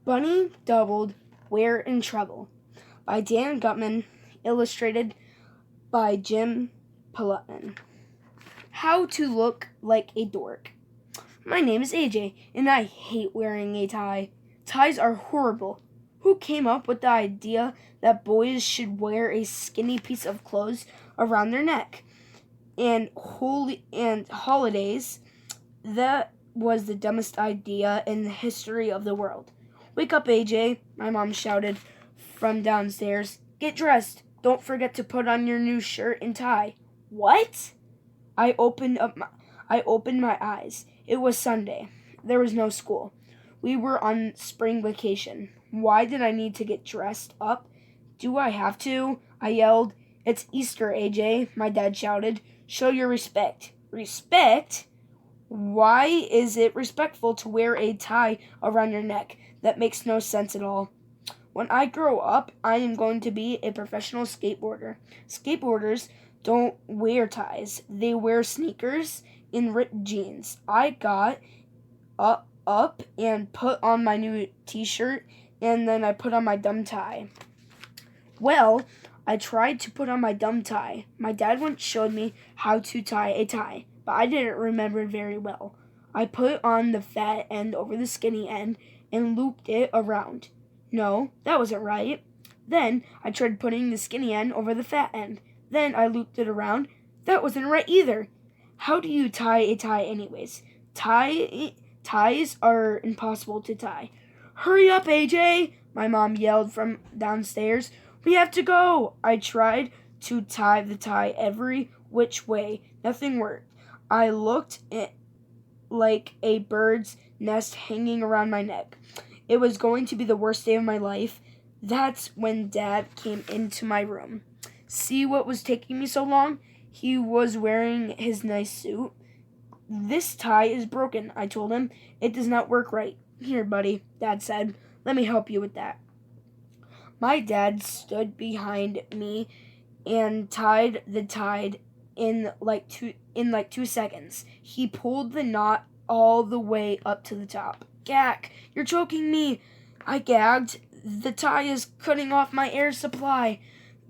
Bunny doubled, we're in trouble. By Dan Gutman, illustrated by Jim Pilutman. How to look like a dork. My name is AJ, and I hate wearing a tie. Ties are horrible. Who came up with the idea that boys should wear a skinny piece of clothes around their neck? And holidays, that was the dumbest idea in the history of the world. Wake up, AJ, my mom shouted from downstairs. Get dressed. Don't forget to put on your new shirt and tie. What? I opened my eyes. It was Sunday. There was no school. We were on spring vacation. Why did I need to get dressed up? Do I have to? I yelled. It's Easter, AJ, my dad shouted. Show your respect. Respect? Why is it respectful to wear a tie around your neck? That makes no sense at all. When I grow up, I am going to be a professional skateboarder. Skateboarders don't wear ties. They wear sneakers and ripped jeans. I got up and put on my new t-shirt, and then I put on my dumb tie. Well, I tried to put on my dumb tie. My dad once showed me how to tie a tie, but I didn't remember very well. I put on the fat end over the skinny end and looped it around. No, that wasn't right. Then I tried putting the skinny end over the fat end. Then I looped it around. That wasn't right either. How do you tie a tie anyways? Ties are impossible to tie. Hurry up, AJ! My mom yelled from downstairs. We have to go! I tried to tie the tie every which way. Nothing worked. I looked like a bird's nest hanging around my neck. It was going to be the worst day of my life. That's when Dad came into my room. See what was taking me so long? He was wearing his nice suit. This tie is broken, I told him. It does not work right. Here, buddy, Dad said. Let me help you with that. My dad stood behind me and tied the tie in like 2 seconds. He pulled the knot all the way up to the top. Gack, you're choking me, I gagged. The tie is cutting off my air supply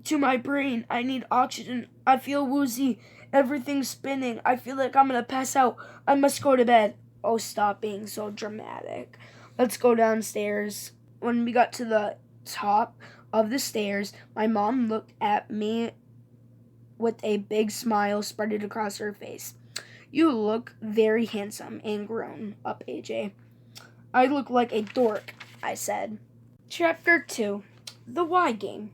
to my brain. I need oxygen. I feel woozy. Everything's spinning. I feel like I'm gonna pass out. I must go to bed. Oh, stop being so dramatic. Let's go downstairs. When we got to the top of the stairs, my mom looked at me with a big smile spread across her face. You look very handsome and grown up, AJ. I look like a dork, I said. Chapter 2. The Why Game.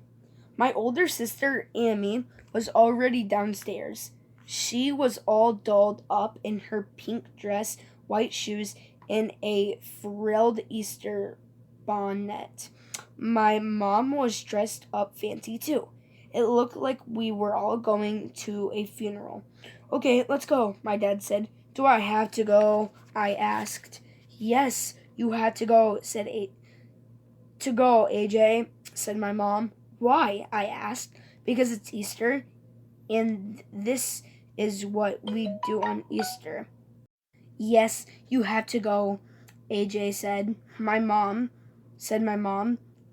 My older sister, Amy, was already downstairs. She was all dolled up in her pink dress, white shoes, and a frilled Easter bonnet. My mom was dressed up fancy too. It looked like we were all going to a funeral. Okay, let's go, my dad said. Do I have to go? I asked. Yes, you had to go, said To go, AJ, said my mom. Why? I asked. Because it's Easter, and this is what we do on Easter. Yes, you have to go, AJ said. My mom.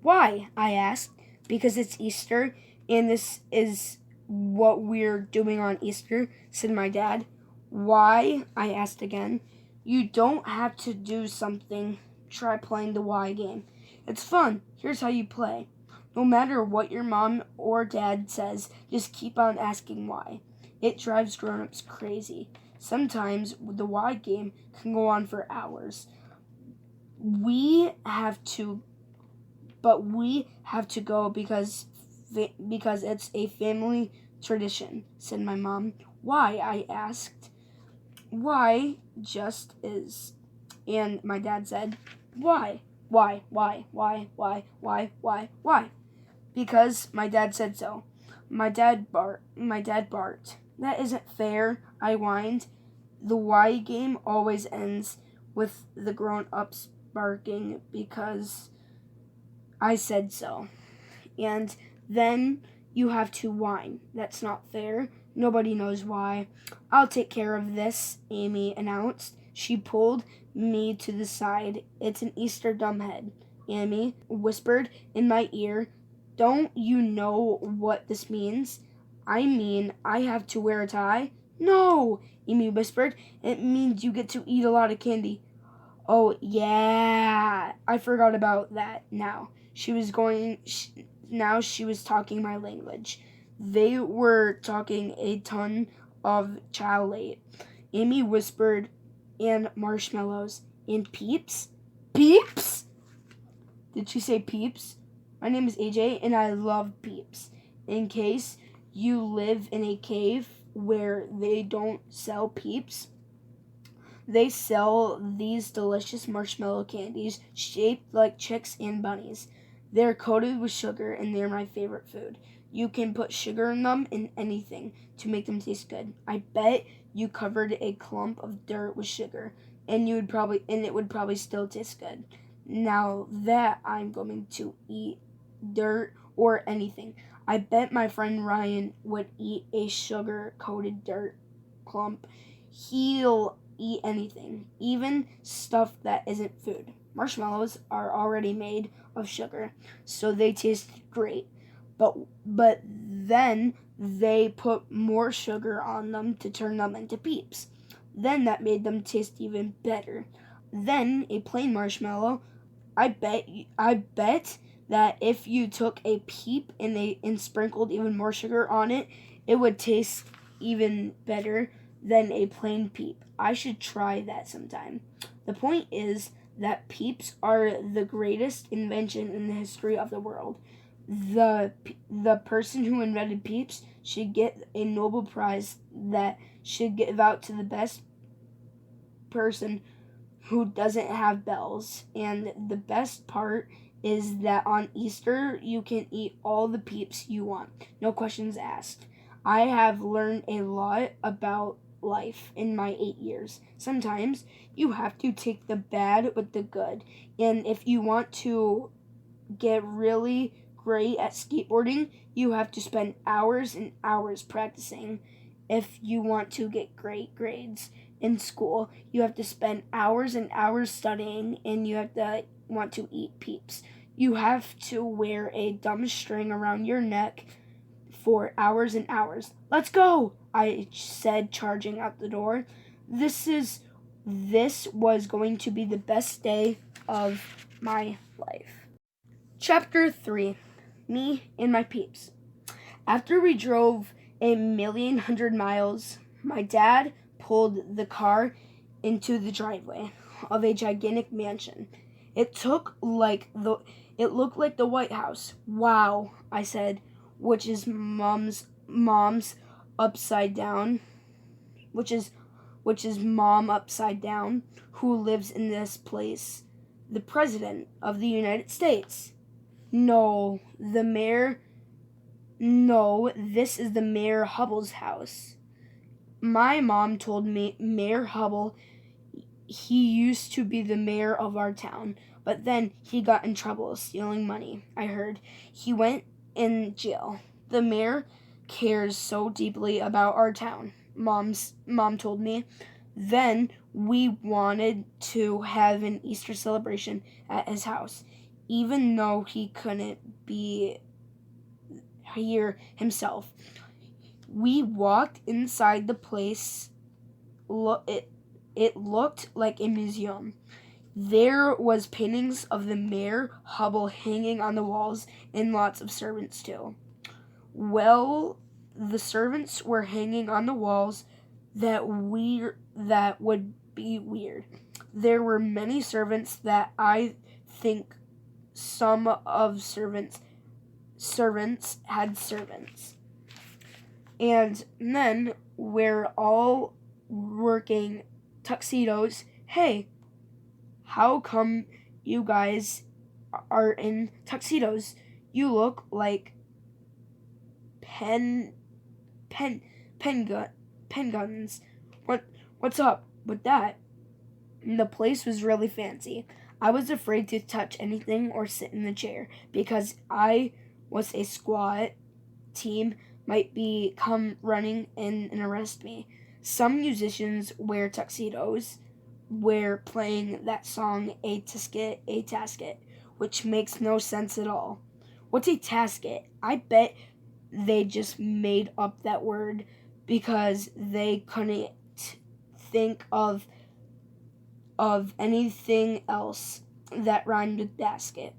Why? I asked. Because it's Easter, and this is what we're doing on Easter, said my dad. Why? I asked again. You don't have to do something. Try playing the why game. It's fun. Here's how you play. No matter what your mom or dad says, just keep on asking why. It drives grown-ups crazy. Sometimes the why game can go on for hours. We have to go because it's a family tradition, said my mom. Why? I asked. Why just is. And my dad said, why? Why? Because my dad said so. My dad barked. That isn't fair, I whined. The why game always ends with the grown-ups barking because I said so. And then you have to whine. That's not fair. Nobody knows why. I'll take care of this, Amy announced. She pulled me to the side. It's an Easter dumbhead. Amy whispered in my ear. Don't you know what this means? I mean, I have to wear a tie? No, Amy whispered. It means you get to eat a lot of candy. Oh, yeah. I forgot about that now. Now she was talking my language. They were talking a ton of chow late. Amy whispered, and marshmallows, and peeps? Peeps? Did she say peeps? My name is AJ, and I love peeps. In case you live in a cave where they don't sell peeps, they sell these delicious marshmallow candies shaped like chicks and bunnies. They're coated with sugar, and they're my favorite food. You can put sugar in them in anything to make them taste good. I bet you covered a clump of dirt with sugar, and it would probably still taste good. Now that I'm going to eat dirt or anything, I bet my friend Ryan would eat a sugar coated dirt clump. He'll eat anything, even stuff that isn't food. Marshmallows are already made of sugar, so they taste great. But then they put more sugar on them to turn them into peeps. Then that made them taste even better. Then a plain marshmallow, I bet that if you took a peep and sprinkled even more sugar on it, it would taste even better than a plain peep. I should try that sometime. The point is that peeps are the greatest invention in the history of the world. The person who invented peeps should get a Nobel Prize that should give out to the best person who doesn't have bells. And the best part is that on Easter you can eat all the peeps you want. No questions asked. I have learned a lot about life in my 8 years. Sometimes you have to take the bad with the good. And if you want to get really great at skateboarding, you have to spend hours and hours practicing. If you want to get great grades in school, you have to spend hours and hours studying, and you have to want to eat peeps. You have to wear a dumb string around your neck for hours and hours. Let's go, I said, charging out the door. This was going to be the best day of my life. Chapter 3. Me and my peeps. After we drove 1,100,000 miles, my dad pulled the car into the driveway of a gigantic mansion. It looked like the White House. Wow, I said, which is mom's upside down, which is mom upside down, who lives in this place, the President of the United States. No, this is the Mayor Hubble's house. My mom told me Mayor Hubble, he used to be the mayor of our town, but then he got in trouble stealing money. I heard he went in jail. The mayor cares so deeply about our town, mom told me. Then we wanted to have an Easter celebration at his house, even though he couldn't be here himself. We walked inside the place. It looked like a museum. There was paintings of the Mayor Hubble hanging on the walls, and lots of servants too. Well, the servants were hanging on the walls. That would be weird. There were many servants that I think some of servants had servants. And then we're all working tuxedos. Hey, how come you guys are in tuxedos? You look like pen guns. What's up with that? The place was really fancy. I was afraid to touch anything or sit in the chair because I was a squad team might come running in and arrest me. Some musicians wear tuxedos. We're playing that song, A Tisket, A Tasket. which makes no sense at all. What's a tasket? I bet they just made up that word because they couldn't think of anything else that rhymed with basket.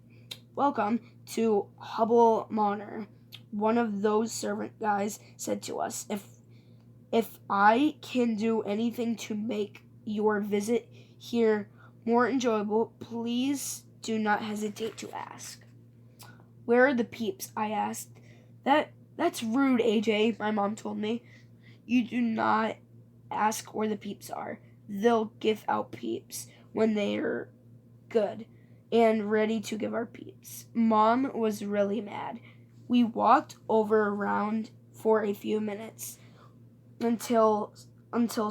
Welcome to Hubble Manor, one of those servant guys said to us. If I can do anything to make your visit here more enjoyable, please do not hesitate to ask. Where are the peeps? I asked. That's rude, AJ, my mom told me. You do not ask where the peeps are. They'll give out peeps when they're good and ready to give our peeps. Mom was really mad. We walked around for a few minutes until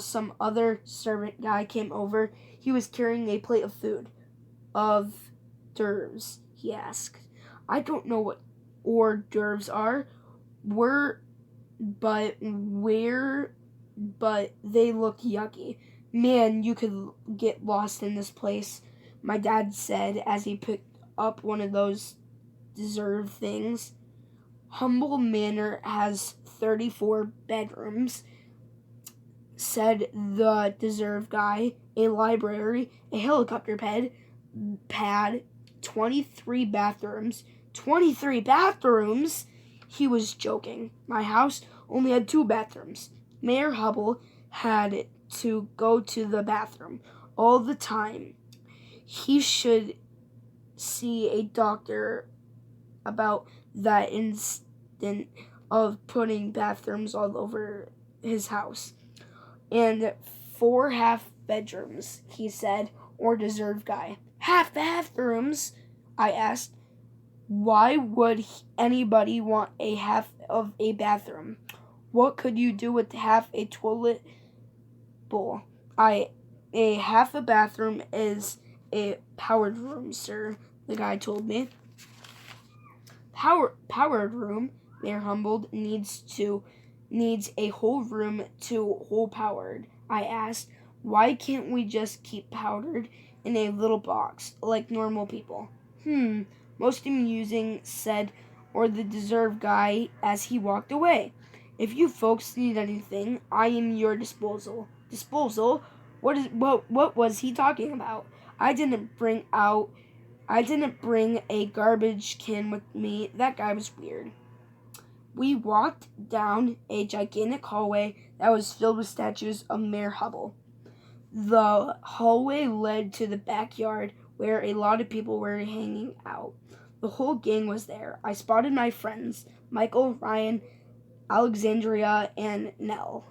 some other servant guy came over. He was carrying a plate of food. Of d'oeuvres, he asked. I don't know what hors d'oeuvres are. But they look yucky. Man, you could get lost in this place, my dad said as he picked up one of those dessert things. Humble Manor has 34 bedrooms, said the dessert guy. A library, a helicopter pad, 23 bathrooms. 23 bathrooms? He was joking. My house only had 2 bathrooms. Mayor Hubble had to go to the bathroom all the time. He should see a doctor about that incident of putting bathrooms all over his house. And 4 half bedrooms, he said, or dessert guy. Half bathrooms? I asked. Why would anybody want a half of a bathroom? What could you do with half a toilet bowl? A half a bathroom is a powered room, sir, the guy told me. Powered room, Mayor Humbled, needs a whole room to whole powered. I asked, why can't we just keep powdered in a little box like normal people? Most amusing, said or the dessert guy as he walked away. If you folks need anything, I am your disposal. Disposal? What was he talking about? I didn't bring a garbage can with me. That guy was weird. We walked down a gigantic hallway that was filled with statues of Mayor Hubble. The hallway led to the backyard where a lot of people were hanging out. The whole gang was there. I spotted my friends, Michael, Ryan, Alexandria, and Neil.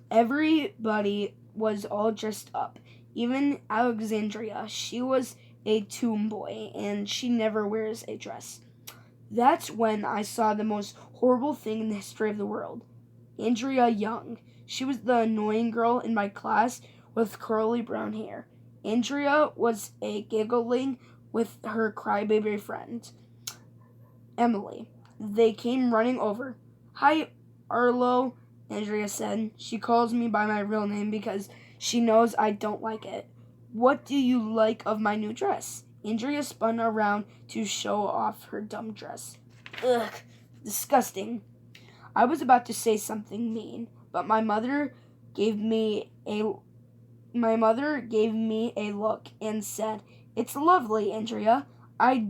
Everybody was all dressed up. Even Alexandria. She was a tomboy, and she never wears a dress. That's when I saw the most horrible thing in the history of the world. Andrea Young. She was the annoying girl in my class with curly brown hair. Andrea was giggling with her crybaby friend, Emily. They came running over. Hi, Arlo, Andrea said. She calls me by my real name because she knows I don't like it. What do you like of my new dress? Andrea spun around to show off her dumb dress. Ugh, disgusting. I was about to say something mean, but my mother gave me a look and said, It's lovely, Andrea. I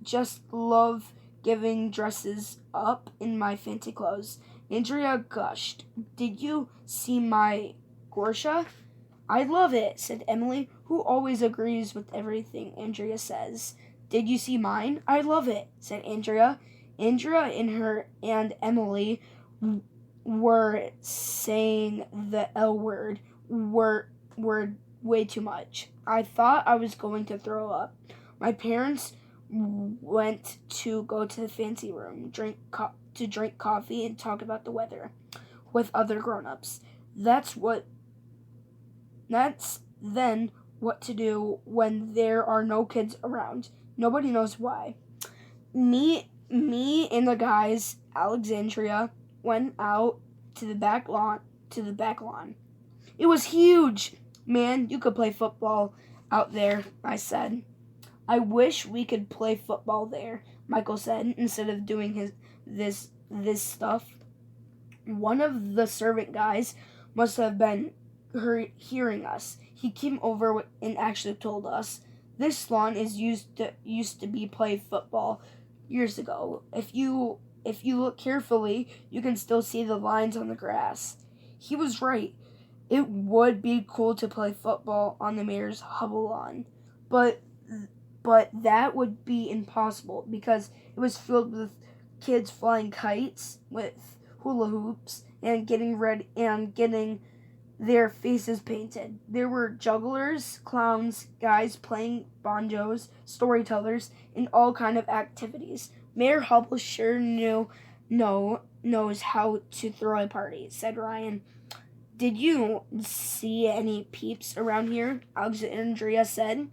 just love giving dresses up in my fancy clothes. Andrea gushed. Did you see my Gorsha? I love it, said Emily, who always agrees with everything Andrea says. Did you see mine? I love it, said Andrea. Andrea and Emily were saying the L word were way too much. I thought I was going to throw up. My parents went to go to the fancy room, drink coffee and talk about the weather with other grown-ups. That's then what to do when there are no kids around. Nobody knows why. Me and the guys, Alexandria, went out to the back lawn. It was huge. Man, you could play football out there, I said. I wish we could play football there, Michael said, instead of doing this stuff. One of the servant guys must have been hearing us. He came over and actually told us, this lawn used to be play football years ago. If you look carefully, you can still see the lines on the grass. He was right. It would be cool to play football on the mayor's Hubble lawn, but that would be impossible because it was filled with kids flying kites with hula hoops and getting their faces painted. There were jugglers, clowns, guys playing banjos, storytellers, and all kind of activities. Mayor Hubble sure knows how to throw a party, said Ryan. Did you see any peeps around here? Alexandria said.